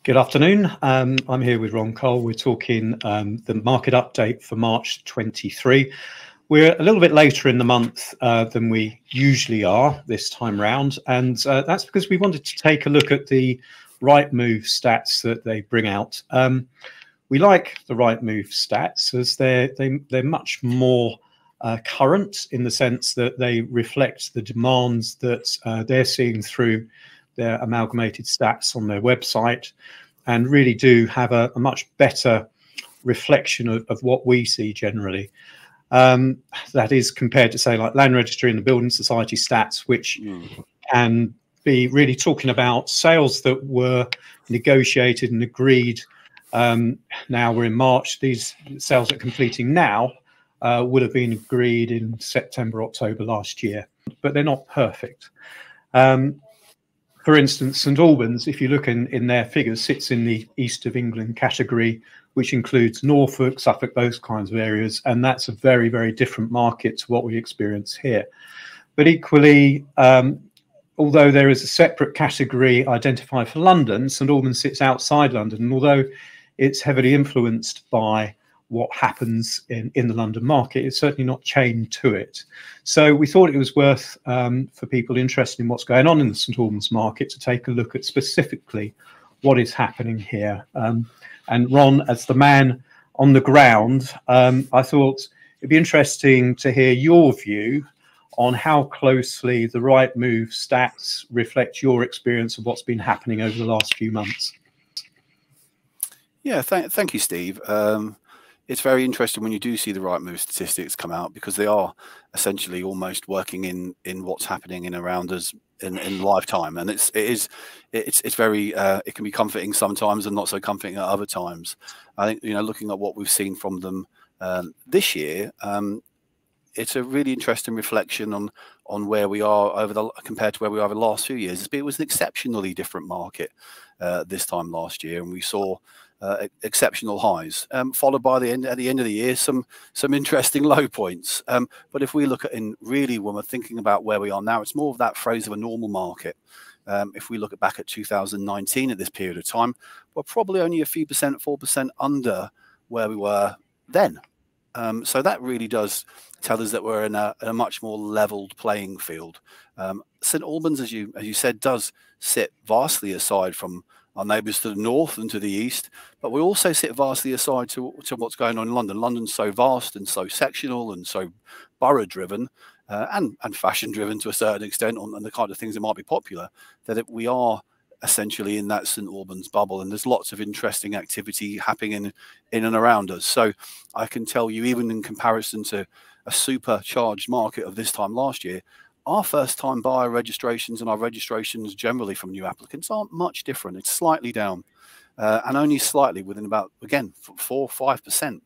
Good afternoon. I'm here with Ron Cole. We're talking the market update for March 23. We're a little bit later in the month than we usually are this time round, and that's because we wanted to take a look at the Rightmove stats that they bring out. We like the Rightmove stats as they're much more current in the sense that they reflect the demands that they're seeing through their amalgamated stats on their website, and really do have a much better reflection of what we see generally. That is compared to, say, like Land Registry and the Building Society stats, which can be really talking about sales that were negotiated and agreed. Now we're in March. These sales that are completing now would have been agreed in September, October last year, but they're not perfect. For instance, St Albans, if you look in their figures, sits in the East of England category, which includes Norfolk, Suffolk, those kinds of areas. And that's a very, very different market to what we experience here. But equally, although there is a separate category identified for London, St Albans sits outside London. And although it's heavily influenced by what happens in the London market, it's certainly not chained to it. So we thought it was worth for people interested in what's going on in the St Albans market to take a look at specifically what is happening here. And Ron, as the man on the ground, I thought it'd be interesting to hear your view on how closely the Rightmove stats reflect your experience of what's been happening over the last few months. Yeah, thank you, Steve. It's very interesting when you do see the Rightmove statistics come out, because they are essentially almost working in what's happening in around us in lifetime, and it's very it can be comforting sometimes and not so comforting at other times. I think, you know, looking at what we've seen from them this year, it's a really interesting reflection on where we are compared to where we are over the last few years. It was an exceptionally different market this time last year, and we saw exceptional highs, followed by at the end of the year some interesting low points. But if we look at when we're thinking about where we are now, it's more of that phrase of a normal market. If we look back at 2019 at this period of time, we're probably only a few percent, 4% under where we were then. So that really does tell us that we're in a much more leveled playing field. St Albans, as you said, does sit vastly aside from our neighbours to the north and to the east, but we also sit vastly aside to what's going on in London. London's so vast and so sectional and so borough-driven and fashion-driven to a certain extent on the kind of things that might be popular, that we are essentially in that St Albans bubble, and there's lots of interesting activity happening in and around us. So I can tell you, even in comparison to a supercharged market of this time last year, our first-time buyer registrations and our registrations generally from new applicants aren't much different. It's slightly down, and only slightly, within about, again, 4 or 5%.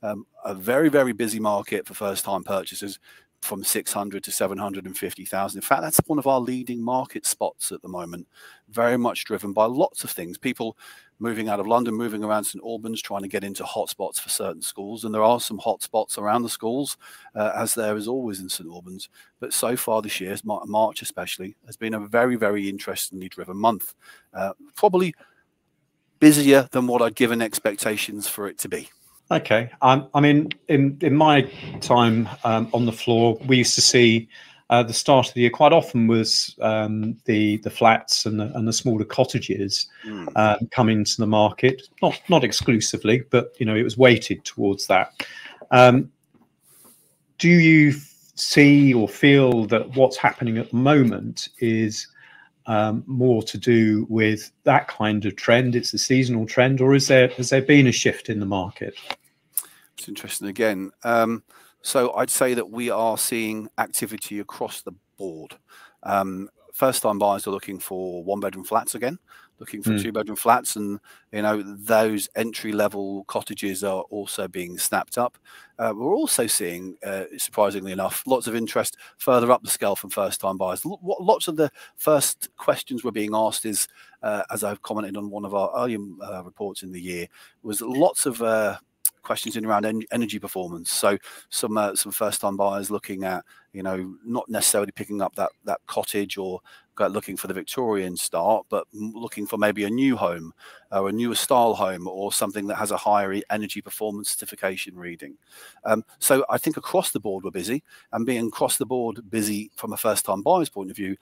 A very, very busy market for first-time purchasers, from 600 to 750,000. In fact, that's one of our leading market spots at the moment, very much driven by lots of things. People moving out of London, moving around St Albans, trying to get into hotspots for certain schools. And there are some hotspots around the schools, as there is always in St Albans. But so far this year, March especially, has been a very, very interestingly driven month. Probably busier than what I'd given expectations for it to be. Okay. I mean, in my time on the floor, we used to see the start of the year quite often was the flats and the smaller cottages come into the market. Not exclusively, but you know, it was weighted towards that. Do you see or feel that what's happening at the moment is more to do with that kind of trend? It's a seasonal trend, or has there been a shift in the market? It's interesting again. So I'd say that we are seeing activity across the board. First-time buyers are looking for one-bedroom flats again, looking for two-bedroom flats, and you know, those entry-level cottages are also being snapped up. We're also seeing, surprisingly enough, lots of interest further up the scale from first-time buyers. Lots of the first questions we're being asked is, as I've commented on one of our earlier reports in the year, was lots of questions in around energy performance. So some first-time buyers looking at, you know, not necessarily picking up that cottage or looking for the Victorian start, but looking for maybe a new home or a newer style home or something that has a higher energy performance certification reading. So I think across the board we're busy, and being across the board busy from a first-time buyer's point of view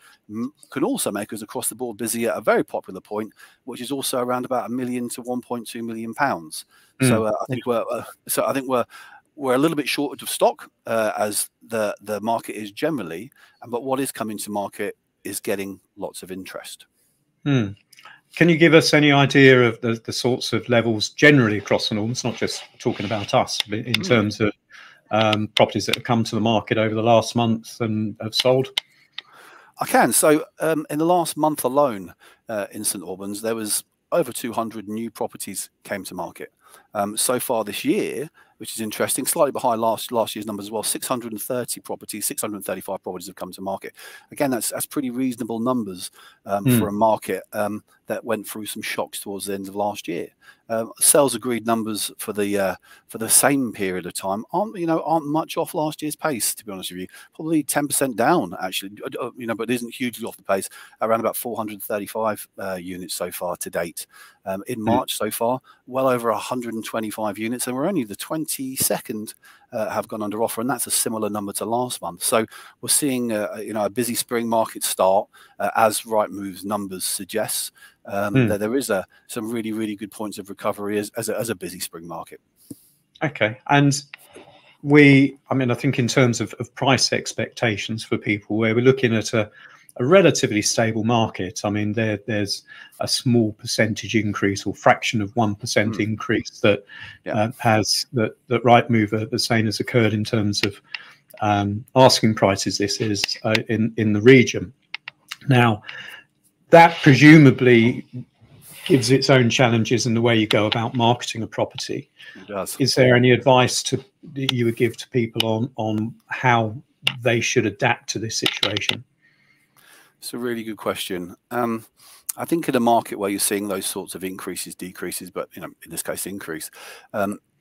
can also make us across the board busy at a very popular point, which is also around about £1 million to £1.2 million. So I think we're a little bit short of stock as the market is generally, but what is coming to market is getting lots of interest. Can you give us any idea of the sorts of levels generally across the Northern, not just talking about us, but in terms of properties that have come to the market over the last month and have sold? I can. So in the last month alone in St Albans, there was over 200 new properties came to market. So far this year, which is interesting, slightly behind last year's numbers as well, 630 properties, 635 properties have come to market. Again, that's pretty reasonable numbers for a market that went through some shocks towards the end of last year. Sales agreed numbers for the same period of time aren't much off last year's pace, to be honest with you. Probably 10% down actually, but it isn't hugely off the pace. Around about 435 units so far to date. In March so far, well over 125 units, and we're only the 22nd have gone under offer, and that's a similar number to last month. So we're seeing a busy spring market start, as Rightmove's numbers suggest. That there is some really good points of recovery as a busy spring market. Okay, and I think in terms of price expectations for people, where we're looking at a relatively stable market. I mean, there's a small percentage increase or fraction of 1% increase that that Rightmove are saying has occurred in terms of asking prices. This is in the region. Now, that presumably gives its own challenges in the way you go about marketing a property. It does. Is there any advice that you would give to people on how they should adapt to this situation? It's a really good question. I think in a market where you're seeing those sorts of increases, decreases, but in this case increase,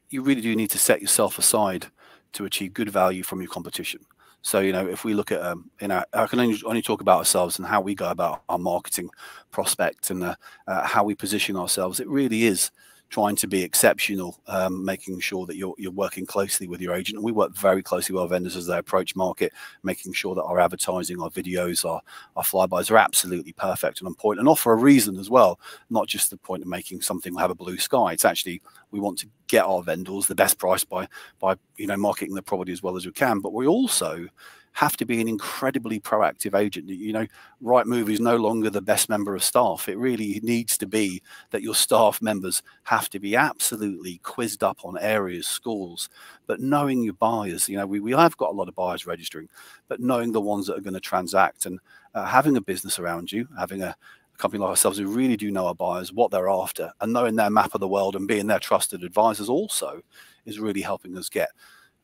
you really do need to set yourself aside to achieve good value from your competition. So if we look at I can only talk about ourselves and how we go about our marketing prospect and how we position ourselves. It really is trying to be exceptional, making sure that you're working closely with your agent. And we work very closely with our vendors as they approach market, making sure that our advertising, our videos, our flybys are absolutely perfect and on point, and offer a reason as well, not just the point of making something have a blue sky. It's actually, we want to get our vendors the best price by marketing the property as well as we can, but we also have to be an incredibly proactive agent. Rightmove is no longer the best member of staff. It really needs to be that your staff members have to be absolutely quizzed up on areas, schools, but knowing your buyers. We have got a lot of buyers registering, but knowing the ones that are going to transact, and having a business around you, having a company like ourselves who really do know our buyers, what they're after, and knowing their map of the world and being their trusted advisors also is really helping us get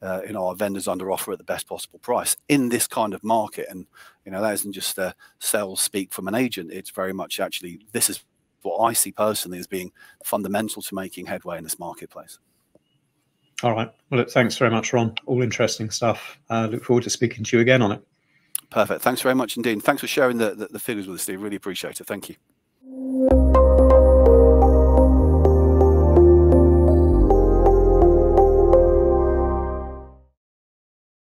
our vendors under offer at the best possible price in this kind of market. And that isn't just sales speak from an agent. It's very much actually, this is what I see personally as being fundamental to making headway in this marketplace. All right, well, thanks very much, Ron. All interesting stuff. Look forward to speaking to you again on it. Perfect. Thanks very much indeed. Thanks for sharing the figures with us, Steve. Really appreciate it. Thank you.